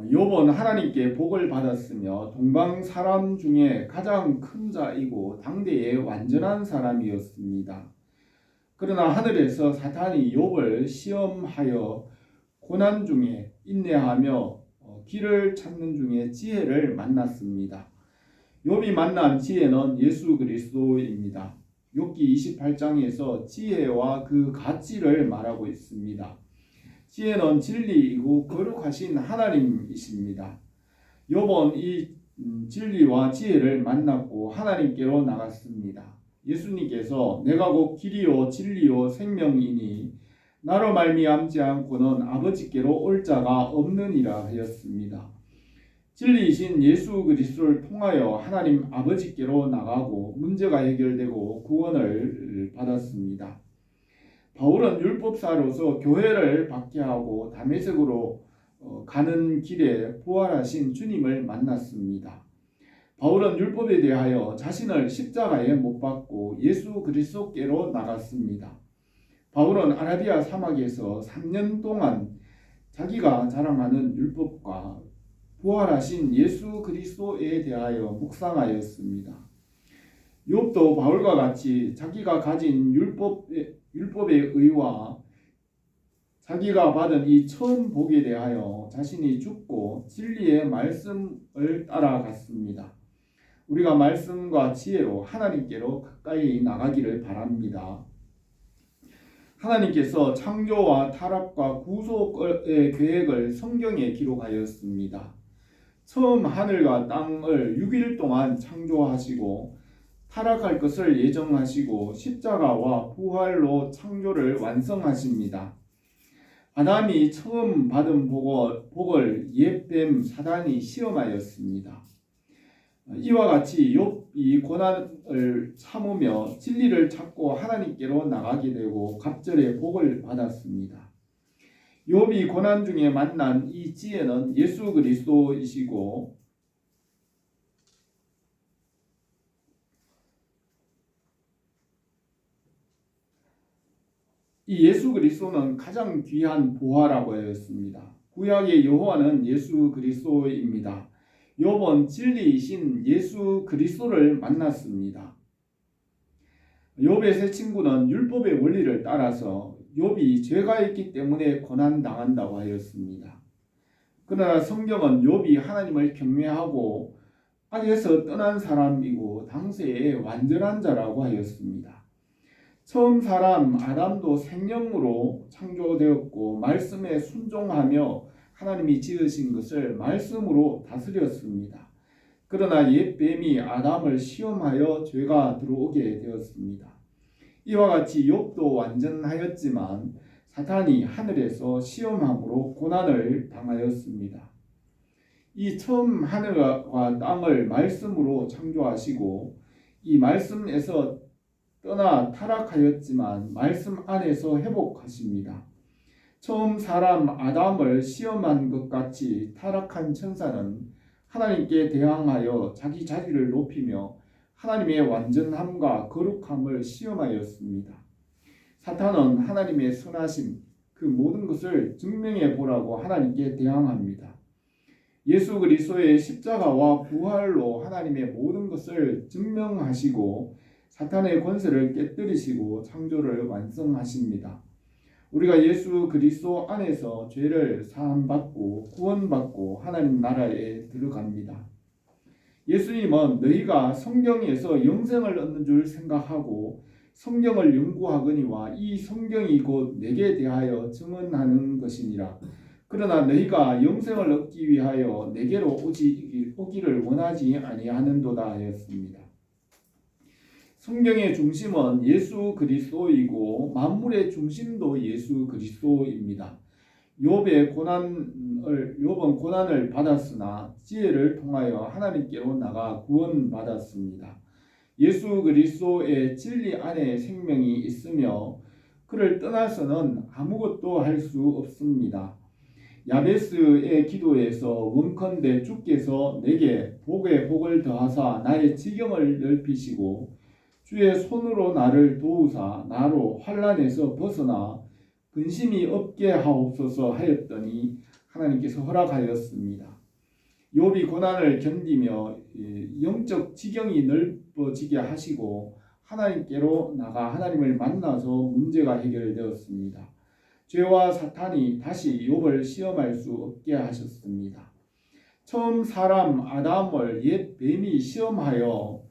욥은 하나님께 복을 받았으며 동방 사람 중에 가장 큰 자이고 당대의 완전한 사람이었습니다. 그러나 하늘에서 사탄이 욥을 시험하여 고난 중에 인내하며 길을 찾는 중에 지혜를 만났습니다. 욥이 만난 지혜는 예수 그리스도입니다. 욥기 28장에서 지혜와 그 가치를 말하고 있습니다. 지혜는 진리이고 거룩하신 하나님이십니다. 욥은 이 진리와 지혜를 만났고 하나님께로 나갔습니다. 예수님께서 내가 곧 길이요 진리요 생명이니 나로 말미암지 않고는 아버지께로 올 자가 없느니라 하였습니다. 진리이신 예수 그리스도를 통하여 하나님 아버지께로 나가고 문제가 해결되고 구원을 받았습니다. 바울은 율법사로서 교회를 박해하고 다메섹으로 가는 길에 부활하신 주님을 만났습니다. 바울은 율법에 대하여 자신을 십자가에 못 박고 예수 그리스도께로 나갔습니다. 바울은 아라비아 사막에서 3년 동안 자기가 자랑하는 율법과 부활하신 예수 그리스도에 대하여 묵상하였습니다. 욥도 바울과 같이 자기가 가진 율법의 의와 자기가 받은 이 처음 복에 대하여 자신이 죽고 진리의 말씀을 따라갔습니다. 우리가 말씀과 지혜로 하나님께로 가까이 나가기를 바랍니다. 하나님께서 창조와 타락과 구속의 계획을 성경에 기록하였습니다. 처음 하늘과 땅을 6일 동안 창조하시고 타락할 것을 예정하시고 십자가와 부활로 창조를 완성하십니다. 아담이 처음 받은 복을 옛뱀 사단이 시험하였습니다. 이와 같이 욥이 고난을 참으며 진리를 찾고 하나님께로 나가게 되고 갑절의 복을 받았습니다. 욥이 고난 중에 만난 이 지혜는 예수 그리스도이시고 이 예수 그리스도는 가장 귀한 보화라고 하였습니다. 구약의 여호와는 예수 그리스도입니다. 욥은 진리이신 예수 그리스도를 만났습니다. 욥의 세 친구는 율법의 원리를 따라서 욥이 죄가 있기 때문에 고난당한다고 하였습니다. 그러나 성경은 욥이 하나님을 경외하고 악에서 떠난 사람이고 당세의 완전한 자라고 하였습니다. 처음 사람 아담도 생명으로 창조되었고 말씀에 순종하며 하나님이 지으신 것을 말씀으로 다스렸습니다. 그러나 옛뱀이 아담을 시험하여 죄가 들어오게 되었습니다. 이와 같이 욥도 완전하였지만 사탄이 하늘에서 시험함으로 고난을 당하였습니다. 이 처음 하늘과 땅을 말씀으로 창조하시고 이 말씀에서 떠나 타락하였지만 말씀 안에서 회복하십니다. 처음 사람 아담을 시험한 것 같이 타락한 천사는 하나님께 대항하여 자기 자리를 높이며 하나님의 완전함과 거룩함을 시험하였습니다. 사탄은 하나님의 선하심 그 모든 것을 증명해 보라고 하나님께 대항합니다. 예수 그리스도의 십자가와 부활로 하나님의 모든 것을 증명하시고 사탄의 권세를 깨뜨리시고 창조를 완성하십니다. 우리가 예수 그리스도 안에서 죄를 사함받고 구원받고 하나님 나라에 들어갑니다. 예수님은 너희가 성경에서 영생을 얻는 줄 생각하고 성경을 연구하거니와 이 성경이 곧 내게 대하여 증언하는 것이니라. 그러나 너희가 영생을 얻기 위하여 내게로 오기를 원하지 아니하는도다 하였습니다. 성경의 중심은 예수 그리스도이고 만물의 중심도 예수 그리스도입니다. 욥은 고난을 받았으나 지혜를 통하여 하나님께로 나가 구원받았습니다. 예수 그리스도의 진리 안에 생명이 있으며 그를 떠나서는 아무것도 할 수 없습니다. 야베스의 기도에서 원컨대 주께서 내게 복에 복을 더하사 나의 지경을 넓히시고 주의 손으로 나를 도우사 나로 환난에서 벗어나 근심이 없게 하옵소서 하였더니 하나님께서 허락하였습니다. 욥이 고난을 견디며 영적 지경이 넓어지게 하시고 하나님께로 나가 하나님을 만나서 문제가 해결되었습니다. 죄와 사탄이 다시 욥을 시험할 수 없게 하셨습니다. 처음 사람 아담을 옛 뱀이 시험하여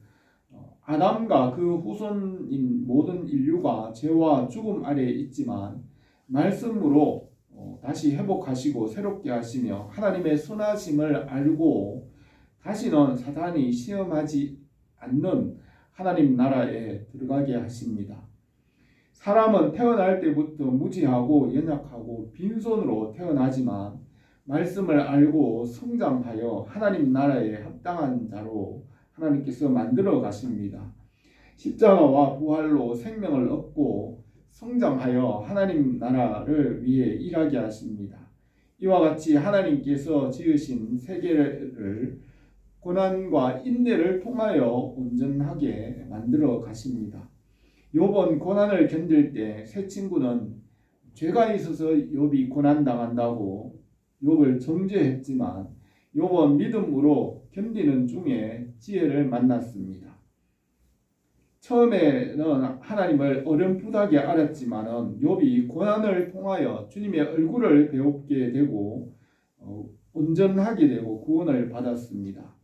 아담과 그 후손인 모든 인류가 죄와 죽음 아래에 있지만 말씀으로 다시 회복하시고 새롭게 하시며 하나님의 선하심을 알고 다시는 사탄이 시험하지 않는 하나님 나라에 들어가게 하십니다. 사람은 태어날 때부터 무지하고 연약하고 빈손으로 태어나지만 말씀을 알고 성장하여 하나님 나라에 합당한 자로 하나님께서 만들어 가십니다. 십자가와 부활로 생명을 얻고 성장하여 하나님 나라를 위해 일하게 하십니다. 이와 같이 하나님께서 지으신 세계를 고난과 인내를 통하여 온전하게 만들어 가십니다. 욥은 고난을 견딜 때 세 친구는 죄가 있어서 욥이 고난당한다고 욥을 정죄했지만 욥은 믿음으로 견디는 중에 지혜를 만났습니다. 처음에는 하나님을 어렴풋하게 알았지만은 욥이 고난을 통하여 주님의 얼굴을 배우게 되고 온전하게 되고 구원을 받았습니다.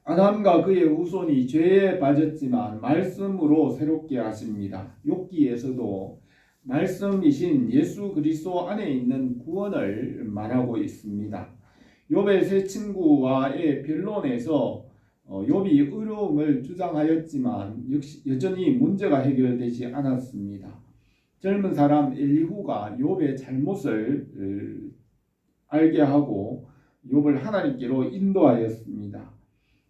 아담과 그의 후손이 죄에 빠졌지만 말씀으로 새롭게 하십니다. 욥기에서도 말씀이신 예수 그리스도 안에 있는 구원을 말하고 있습니다. 욥의 세 친구와의 변론에서 욥이 의로움을 주장하였지만 역시 여전히 문제가 해결되지 않았습니다. 젊은 사람 엘리후가 욥의 잘못을 알게 하고 욥을 하나님께로 인도하였습니다.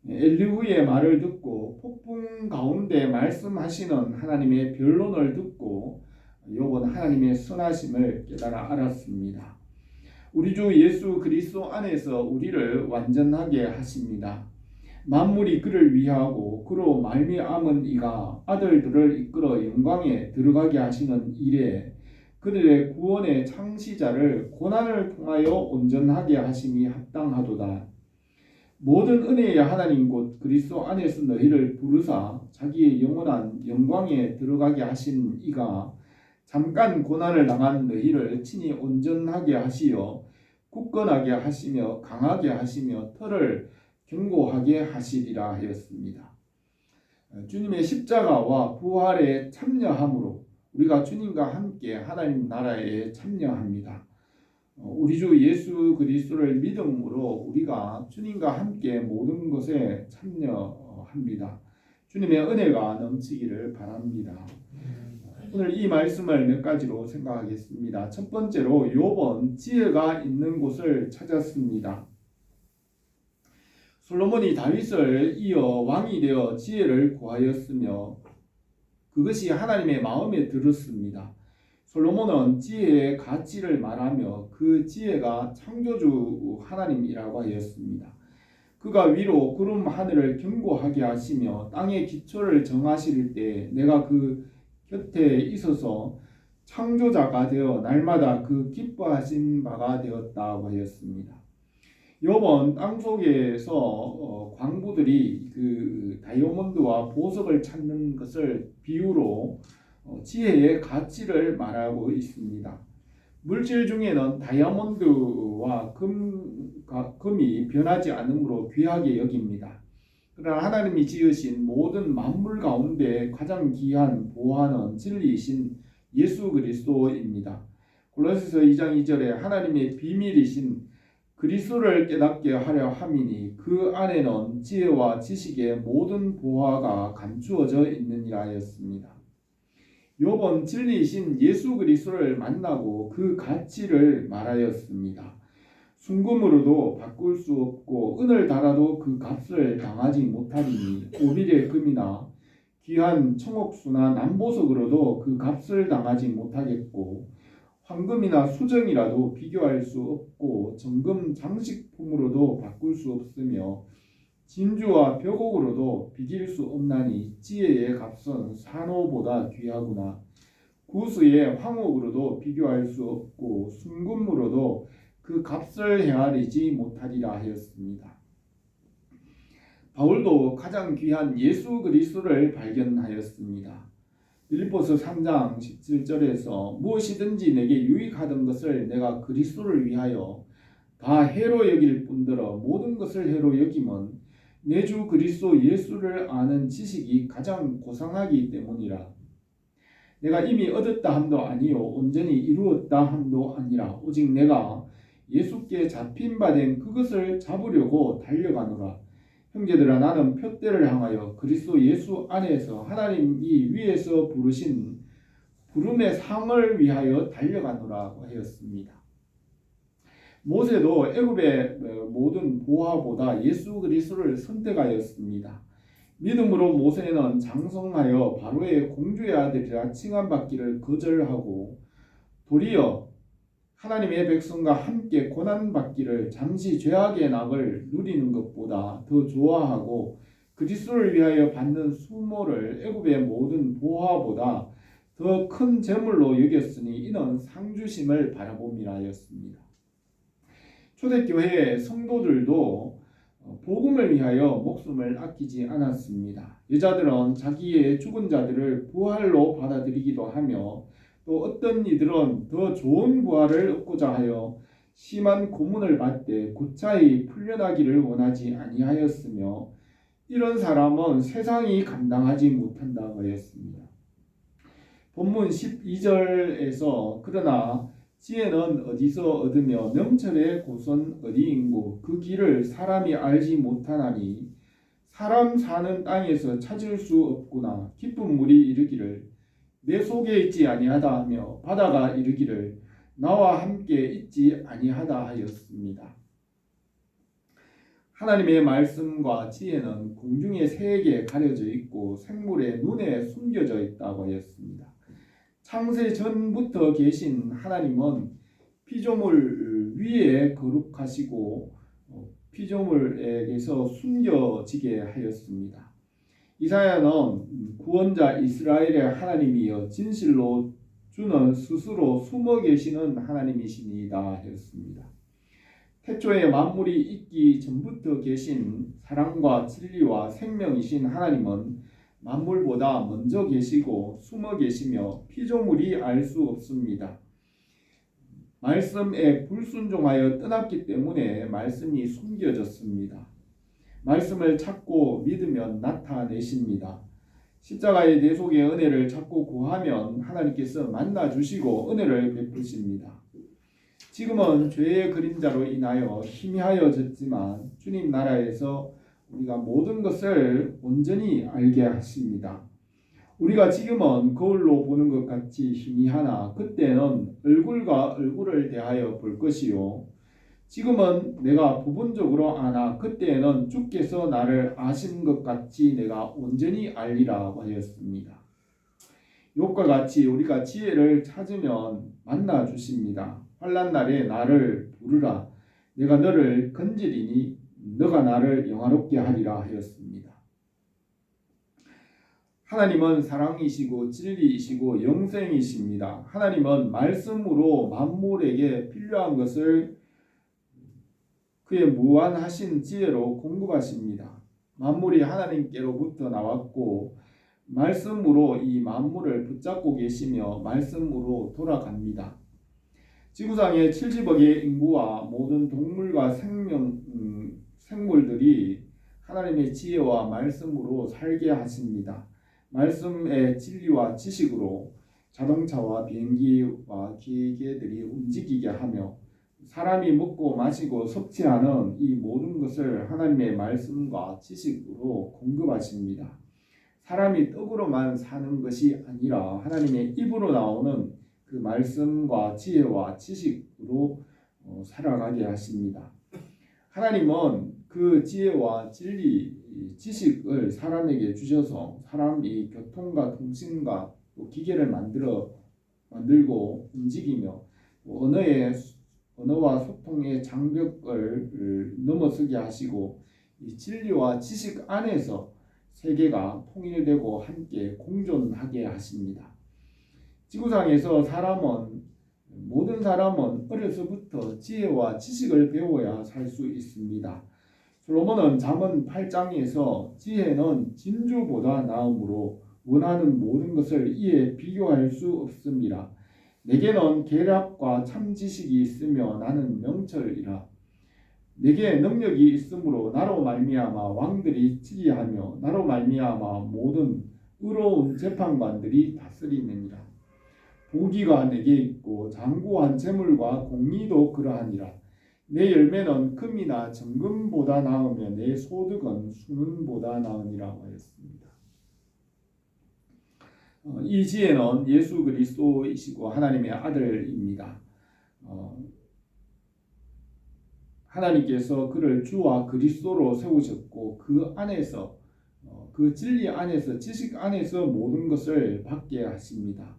엘리후의 말을 듣고 폭풍 가운데 말씀하시는 하나님의 변론을 듣고 욥은 하나님의 선하심을 깨달아 알았습니다. 우리 주 예수 그리스도 안에서 우리를 완전하게 하십니다. 만물이 그를 위하고 그로 말미암은 이가 아들들을 이끌어 영광에 들어가게 하시는 일에 그들의 구원의 창시자를 고난을 통하여 온전하게 하심이 합당하도다. 모든 은혜의 하나님 곧 그리스도 안에서 너희를 부르사 자기의 영원한 영광에 들어가게 하신 이가 잠깐 고난을 당한 너희를 친히 온전하게 하시어 굳건하게 하시며 강하게 하시며 털을 견고하게 하시리라 하였습니다. 주님의 십자가와 부활에 참여함으로 우리가 주님과 함께 하나님 나라에 참여합니다. 우리 주 예수 그리스도를 믿음으로 우리가 주님과 함께 모든 것에 참여합니다. 주님의 은혜가 넘치기를 바랍니다. 오늘 이 말씀을 몇 가지로 생각하겠습니다. 첫 번째로 욥은 지혜가 있는 곳을 찾았습니다. 솔로몬이 다윗을 이어 왕이 되어 지혜를 구하였으며 그것이 하나님의 마음에 들었습니다. 솔로몬은 지혜의 가치를 말하며 그 지혜가 창조주 하나님이라고 하였습니다. 그가 위로 구름 하늘을 견고하게 하시며 땅의 기초를 정하실 때 내가 그 곁에 있어서 창조자가 되어 날마다 그 기뻐하신 바가 되었다고 하였습니다. 욥은 땅 속에서 광부들이 그 다이아몬드와 보석을 찾는 것을 비유로 지혜의 가치를 말하고 있습니다. 물질 중에는 다이아몬드와 금이 변하지 않으므로 귀하게 여깁니다. 그러나 하나님이 지으신 모든 만물 가운데 가장 귀한 보화는 진리이신 예수 그리스도입니다. 골로새서 2장 2절에 하나님의 비밀이신 그리스도를 깨닫게 하려 함이니 그 안에는 지혜와 지식의 모든 보화가 감추어져 있느니라 하였습니다. 욥은 진리이신 예수 그리스도를 만나고 그 가치를 말하였습니다. 순금으로도 바꿀 수 없고 은을 달아도 그 값을 당하지 못하리니 오빌의 금이나 귀한 청옥수나 남보석으로도 그 값을 당하지 못하겠고 황금이나 수정이라도 비교할 수 없고 정금 장식품으로도 바꿀 수 없으며 진주와 벽옥으로도 비길 수 없나니 지혜의 값은 산호보다 귀하구나. 구수의 황옥으로도 비교할 수 없고 순금으로도 그 값을 헤아리지 못하리라 하였습니다. 바울도 가장 귀한 예수 그리스도를 발견하였습니다. 빌립보서 3장 17절에서 무엇이든지 내게 유익하던 것을 내가 그리스도를 위하여 다 해로 여길 뿐더러 모든 것을 해로 여김은 내 주 그리스도 예수를 아는 지식이 가장 고상하기 때문이라. 내가 이미 얻었다 함도 아니요 온전히 이루었다 함도 아니라 오직 내가 예수께 잡힌 바 된 그것을 잡으려고 달려가노라. 형제들아 나는 표대를 향하여 그리스도 예수 안에서 하나님이 위에서 부르신 부름의 상을 위하여 달려가노라 하였습니다. 모세도 애굽의 모든 보화보다 예수 그리스도를 선택하였습니다. 믿음으로 모세는 장성하여 바로의 공주의 아들이라 칭함받기를 거절하고 도리어 하나님의 백성과 함께 고난받기를 잠시 죄악의 낙을 누리는 것보다 더 좋아하고 그리스도를 위하여 받는 수모를 애굽의 모든 보화보다 더 큰 재물로 여겼으니 이는 상주심을 바라봄이라 하였습니다. 초대교회의 성도들도 복음을 위하여 목숨을 아끼지 않았습니다. 여자들은 자기의 죽은 자들을 부활로 받아들이기도 하며 또 어떤 이들은 더 좋은 부활을 얻고자 하여 심한 고문을 받되 고차히 풀려나기를 원하지 아니하였으며 이런 사람은 세상이 감당하지 못한다고 하였습니다. 본문 12절에서 그러나 지혜는 어디서 얻으며 명철의 곳은 어디인고 그 길을 사람이 알지 못하나니 사람 사는 땅에서 찾을 수 없구나. 깊은 물이 이르기를 내 속에 있지 아니하다 하며 바다가 이르기를 나와 함께 있지 아니하다 하였습니다. 하나님의 말씀과 지혜는 공중의 새에게 가려져 있고 생물의 눈에 숨겨져 있다고 하였습니다. 창세 전부터 계신 하나님은 피조물 위에 거룩하시고 피조물에게서 숨겨지게 하였습니다. 이사야는 구원자 이스라엘의 하나님이여 진실로 주는 스스로 숨어 계시는 하나님이시니이다 하였습니다. 태초에 만물이 있기 전부터 계신 사랑과 진리와 생명이신 하나님은 만물보다 먼저 계시고 숨어 계시며 피조물이 알 수 없습니다. 말씀에 불순종하여 떠났기 때문에 말씀이 숨겨졌습니다. 말씀을 찾고 믿으면 나타내십니다. 십자가의 대속의 은혜를 찾고 구하면 하나님께서 만나주시고 은혜를 베푸십니다. 지금은 죄의 그림자로 인하여 희미하여졌지만 주님 나라에서 우리가 모든 것을 온전히 알게 하십니다. 우리가 지금은 거울로 보는 것 같이 희미하나 그때는 얼굴과 얼굴을 대하여 볼 것이요 지금은 내가 부분적으로 아나 그때에는 주께서 나를 아신 것 같이 내가 온전히 알리라 하였습니다. 욥과 같이 우리가 지혜를 찾으면 만나 주십니다. 환난 날에 나를 부르라. 내가 너를 건지리니 너가 나를 영화롭게 하리라 하였습니다. 하나님은 사랑이시고 진리이시고 영생이십니다. 하나님은 말씀으로 만물에게 필요한 것을 그의 무한하신 지혜로 공급하십니다. 만물이 하나님께로부터 나왔고 말씀으로 이 만물을 붙잡고 계시며 말씀으로 돌아갑니다. 지구상의 70억의 인구와 모든 동물과 생물들이 하나님의 지혜와 말씀으로 살게 하십니다. 말씀의 진리와 지식으로 자동차와 비행기와 기계들이 움직이게 하며 사람이 먹고 마시고 섭취하는 이 모든 것을 하나님의 말씀과 지식으로 공급하십니다. 사람이 떡으로만 사는 것이 아니라 하나님의 입으로 나오는 그 말씀과 지혜와 지식으로 살아가게 하십니다. 하나님은 그 지혜와 진리, 지식을 사람에게 주셔서 사람이 교통과 통신과 또 기계를 만들고 움직이며 언어와 소통의 장벽을 넘어서게 하시고 이 진리와 지식 안에서 세계가 통일되고 함께 공존하게 하십니다. 지구상에서 사람은 모든 사람은 어려서부터 지혜와 지식을 배워야 살 수 있습니다. 솔로몬은 잠언 8장에서 지혜는 진주보다 나음으로 원하는 모든 것을 이에 비교할 수 없습니다. 내게는 계략과 참 지식이 있으며 나는 명철이라. 내게 능력이 있으므로 나로 말미암아 왕들이 지휘하며 나로 말미암아 모든 의로운 재판관들이 다스리느니라. 보기가 내게 있고 장구한 재물과 공의도 그러하니라. 내 열매는 금이나 정금보다 나으며 내 소득은 수는보다 나으니라 하였습니다. 이 지혜는 예수 그리스도이시고 하나님의 아들입니다. 하나님께서 그를 주와 그리스도로 세우셨고 그 안에서 그 진리 안에서 지식 안에서 모든 것을 받게 하십니다.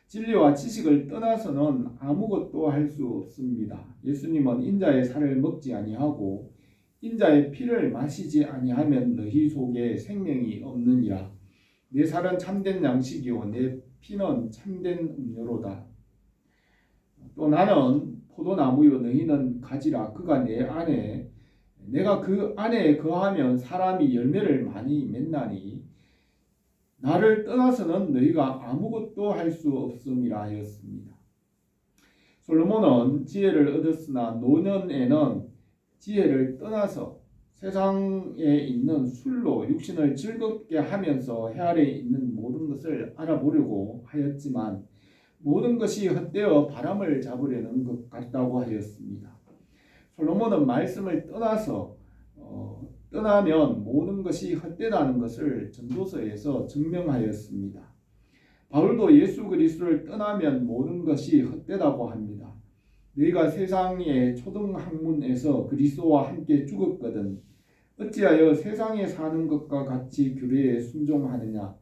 진리와 지식을 떠나서는 아무것도 할 수 없습니다. 예수님은 인자의 살을 먹지 아니하고 인자의 피를 마시지 아니하면 너희 속에 생명이 없느니라. 내 살은 참된 양식이요 내 피는 참된 음료로다. 또 나는 포도나무요 너희는 가지라. 그가 내 안에 내가 그 안에 거하면 사람이 열매를 많이 맺나니 나를 떠나서는 너희가 아무것도 할 수 없음이라 하였습니다. 솔로몬은 지혜를 얻었으나 노년에는 지혜를 떠나서 세상에 있는 술로 육신을 즐겁게 하면서 해 아래에 있는 모든 것을 알아보려고 하였지만 모든 것이 헛되어 바람을 잡으려는 것 같다고 하였습니다. 솔로몬은 말씀을 떠나면 모든 것이 헛되다는 것을 전도서에서 증명하였습니다. 바울도 예수 그리스도를 떠나면 모든 것이 헛되다고 합니다. 너희가 세상의 초등학문에서 그리스도와 함께 죽었거든 어찌하여 세상에 사는 것과 같이 규례에 순종하느냐.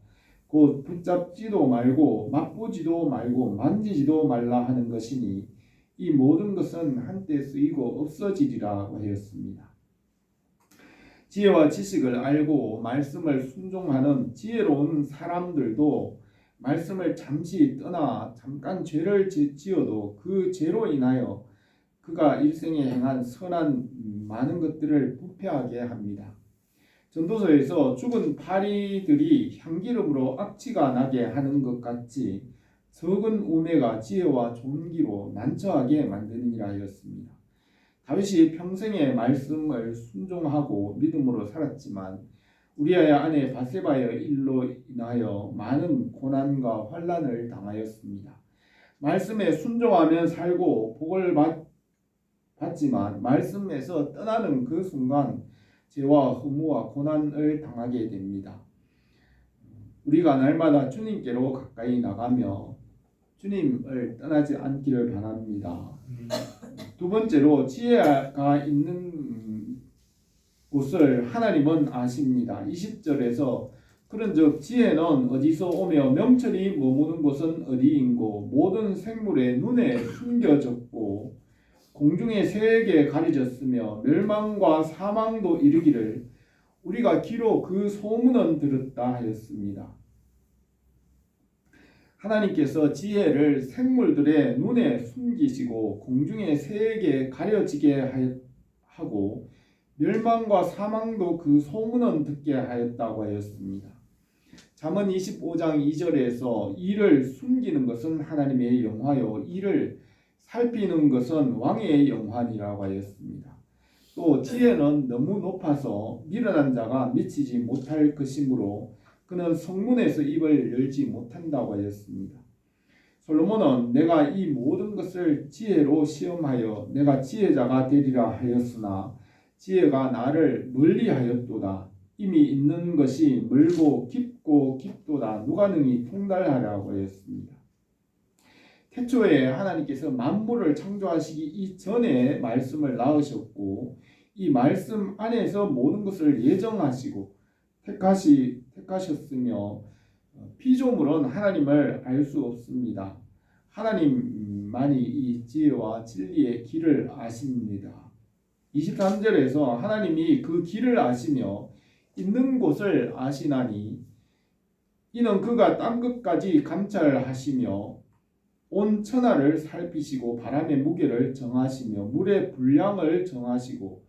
곧 붙잡지도 말고 맛보지도 말고 만지지도 말라 하는 것이니 이 모든 것은 한때 쓰이고 없어지리라 하였습니다. 지혜와 지식을 알고 말씀을 순종하는 지혜로운 사람들도 말씀을 잠시 떠나 잠깐 죄를 지어도 그 죄로 인하여 그가 일생에 행한 선한 많은 것들을 부패하게 합니다. 전도서에서 죽은 파리들이 향기름으로 악취가 나게 하는 것 같이 적은 우매가 지혜와 존귀로 난처하게 만드니라 하였습니다. 다윗이 평생에 말씀을 순종하고 믿음으로 살았지만 우리아의 아내 바세바의 일로 인하여 많은 고난과 환난을 당하였습니다. 말씀에 순종하면 살고 복을 받지만 말씀에서 떠나는 그 순간 죄와 허무와 고난을 당하게 됩니다. 우리가 날마다 주님께로 가까이 나가며 주님을 떠나지 않기를 바랍니다. 두 번째로 지혜가 있는 곳을 하나님은 아십니다. 20절에서 그런즉 지혜는 어디서 오며 명철이 머무는 곳은 어디인고 모든 생물의 눈에 숨겨졌고 공중의 새에게 가려졌으며 멸망과 사망도 이르기를 우리가 귀로 그 소문은 들었다 하였습니다. 하나님께서 지혜를 생물들의 눈에 숨기시고 공중의 새에게 가려지게 하고 멸망과 사망도 그 소문은 듣게 하였다고 하였습니다. 잠언 25장 2절에서 이를 숨기는 것은 하나님의 영화요 이를 살피는 것은 왕의 영환이라고 하였습니다. 또 지혜는 너무 높아서 미련한 자가 미치지 못할 것이므로 그는 성문에서 입을 열지 못한다고 하였습니다. 솔로몬은 내가 이 모든 것을 지혜로 시험하여 내가 지혜자가 되리라 하였으나 지혜가 나를 멀리하였도다. 이미 있는 것이 멀고 깊고 깊도다. 누가 능히 통달하라고 하였습니다. 태초에 하나님께서 만물을 창조하시기 이전에 말씀을 낳으셨고 이 말씀 안에서 모든 것을 예정하시고 택하셨으며 피조물은 하나님을 알 수 없습니다. 하나님만이 이 지혜와 진리의 길을 아십니다. 23절에서 하나님이 그 길을 아시며 있는 곳을 아시나니 이는 그가 땅끝까지 감찰하시며 온 천하를 살피시고 바람의 무게를 정하시며 물의 분량을 정하시고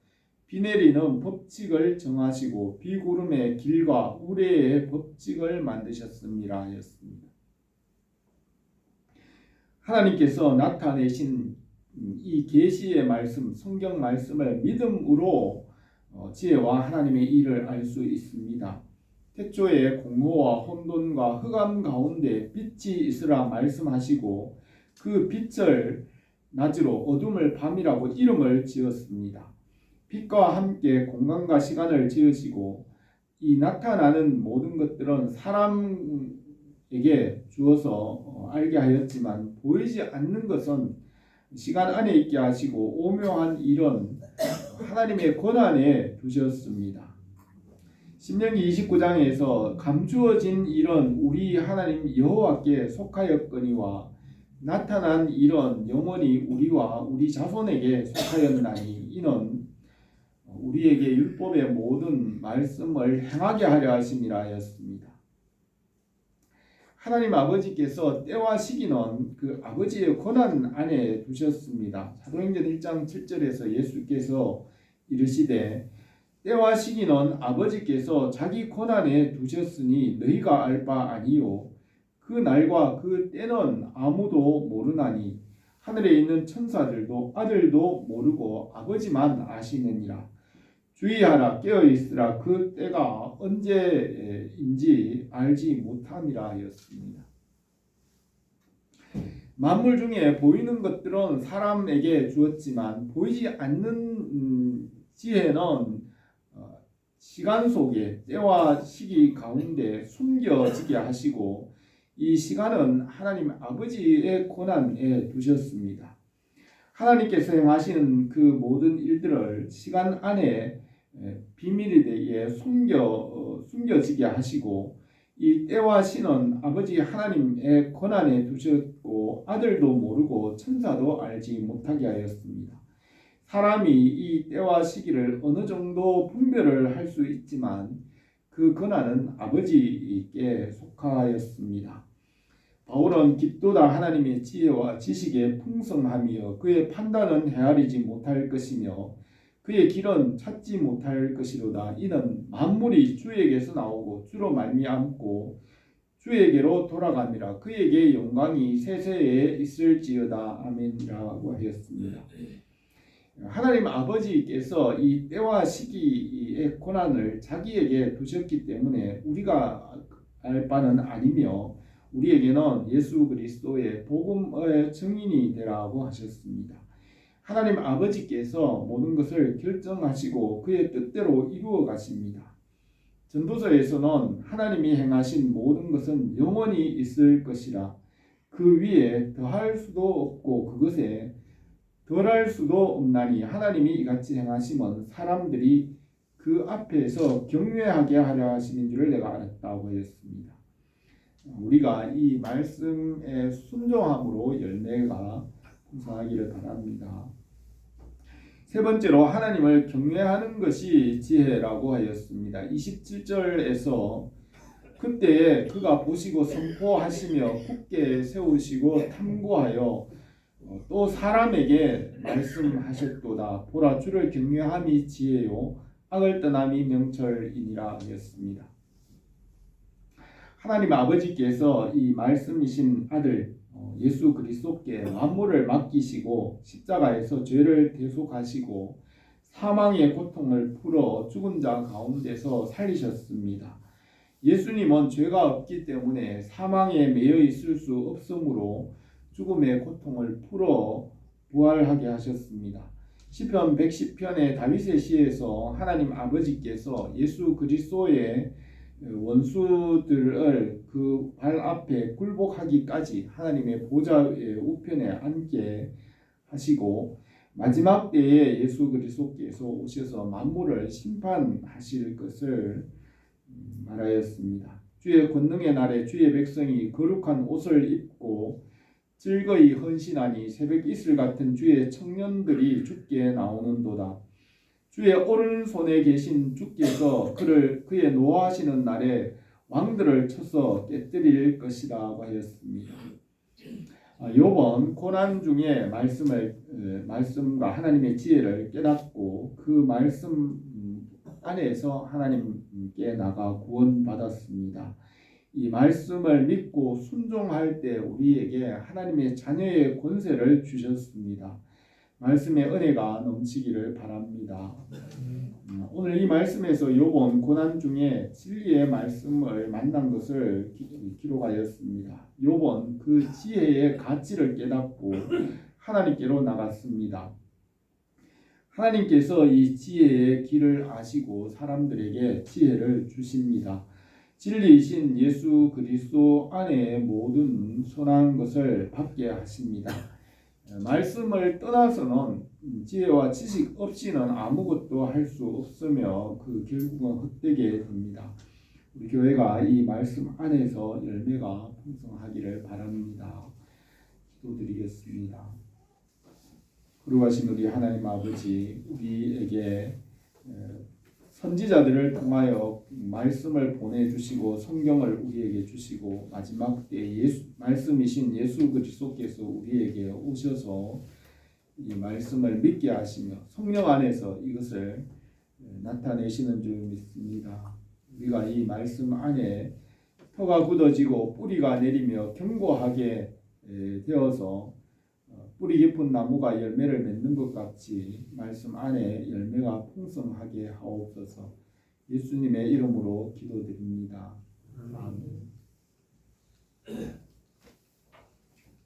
비 내리는 법칙을 정하시고 비구름의 길과 우레의 법칙을 만드셨습니다 하였습니다. 하나님께서 나타내신 이 계시의 말씀, 성경 말씀을 믿음으로 지혜와 하나님의 일을 알 수 있습니다. 태초에 공허와 혼돈과 흑암 가운데 빛이 있으라 말씀하시고 그 빛을 낮으로 어둠을 밤이라고 이름을 지었습니다. 빛과 함께 공간과 시간을 지으시고 이 나타나는 모든 것들은 사람에게 주어서 알게 하였지만 보이지 않는 것은 시간 안에 있게 하시고 오묘한 일은 하나님의 권한에 두셨습니다. 신명기 29장에서 감추어진 일은 우리 하나님 여호와께 속하였거니와 나타난 일은 영원히 우리와 우리 자손에게 속하였나니 이는 우리에게 율법의 모든 말씀을 행하게 하려 하심이라 하였습니다. 하나님 아버지께서 때와 시기는 그 아버지의 권한 안에 두셨습니다. 사도행전 1장 7절에서 예수께서 이르시되 때와 시기는 아버지께서 자기 권한에 두셨으니 너희가 알 바 아니요 그 날과 그 때는 아무도 모르나니 하늘에 있는 천사들도 아들도 모르고 아버지만 아시느니라. 주의하라 깨어있으라 그 때가 언제인지 알지 못함이라 하였습니다. 만물 중에 보이는 것들은 사람에게 주었지만 보이지 않는 지혜는 시간 속에 때와 시기 가운데 숨겨지게 하시고 이 시간은 하나님 아버지의 권한에 두셨습니다. 하나님께서 행하시는 그 모든 일들을 시간 안에 비밀이 되게 숨겨지게 하시고 이 때와 시는 아버지 하나님의 권한에 두셨고 아들도 모르고 천사도 알지 못하게 하였습니다. 사람이 이 때와 시기를 어느 정도 분별을 할 수 있지만 그 권한은 아버지께 속하였습니다. 바울은 깊도다 하나님의 지혜와 지식에 풍성하며 그의 판단은 헤아리지 못할 것이며 그의 길은 찾지 못할 것이로다. 이는 만물이 주에게서 나오고 주로 말미암고 주에게로 돌아갑니다. 그에게 영광이 세세에 있을지어다. 아멘이라고 하였습니다. 하나님 아버지께서 이 때와 시기의 권한을 자기에게 두셨기 때문에 우리가 알 바는 아니며 우리에게는 예수 그리스도의 복음의 증인이 되라고 하셨습니다. 하나님 아버지께서 모든 것을 결정하시고 그의 뜻대로 이루어 가십니다. 전도서에서는 하나님이 행하신 모든 것은 영원히 있을 것이라 그 위에 더할 수도 없고 그것에 덜할 수도 없나니 하나님이 이같이 행하심은 사람들이 그 앞에서 경외하게 하려 하심인 줄을 내가 알았다고 하였습니다. 우리가 이 말씀의 순종함으로 열매가 풍성하기를 바랍니다. 세 번째로 하나님을 경외하는 것이 지혜라고 하였습니다. 27절에서 그때에 그가 보시고 선포하시며 굳게 세우시고 탐구하여 또 사람에게 말씀하셨도다. 보라 주를 경외함이 지혜요 악을 떠남이 명철이니라 하였습니다. 하나님 아버지께서 이 말씀이신 아들 예수 그리스도께 만물을 맡기시고 십자가에서 죄를 대속하시고 사망의 고통을 풀어 죽은 자 가운데서 살리셨습니다. 예수님은 죄가 없기 때문에 사망에 매여 있을 수 없으므로 죽음의 고통을 풀어 부활하게 하셨습니다. 시편 110편의 다윗의 시에서 하나님 아버지께서 예수 그리스도의 원수들을 그 발 앞에 굴복하기까지 하나님의 보좌의 우편에 앉게 하시고 마지막 때에 예수 그리스도께서 오셔서 만물을 심판하실 것을 말하였습니다. 주의 권능의 날에 주의 백성이 거룩한 옷을 입고 즐거이 헌신하니 새벽 이슬 같은 주의 청년들이 주께 나오는도다. 주의 오른손에 계신 주께서 그의 노하시는 날에 왕들을 쳐서 깨뜨릴 것이라고 하였습니다. 요번 고난 중에 말씀과 하나님의 지혜를 깨닫고 그 말씀 안에서 하나님께 나가 구원받았습니다. 이 말씀을 믿고 순종할 때 우리에게 하나님의 자녀의 권세를 주셨습니다. 말씀의 은혜가 넘치기를 바랍니다. 오늘 이 말씀에서 욥은 고난 중에 진리의 말씀을 만난 것을 기록하였습니다. 욥은 그 지혜의 가치를 깨닫고 하나님께로 나갔습니다. 하나님께서 이 지혜의 길을 아시고 사람들에게 지혜를 주십니다. 진리이신 예수 그리스도 안에 모든 선한 것을 받게 하십니다. 말씀을 떠나서는 지혜와 지식 없이는 아무것도 할 수 없으며 그 결국은 헛되게 됩니다. 우리 교회가 이 말씀 안에서 열매가 풍성하기를 바랍니다. 기도드리겠습니다. 거룩하신 우리 하나님 아버지, 우리에게 선지자들을 통하여 말씀을 보내주시고 성경을 우리에게 주시고 마지막 때 말씀이신 예수 그리스도께서 우리에게 오셔서 이 말씀을 믿게 하시며 성령 안에서 이것을 나타내시는 줄 믿습니다. 우리가 이 말씀 안에 터가 굳어지고 뿌리가 내리며 견고하게 되어서 뿌리 깊은 나무가 열매를 맺는 것 같이 말씀 안에 열매가 풍성하게 하옵소서. 예수님의 이름으로 기도드립니다. 아멘.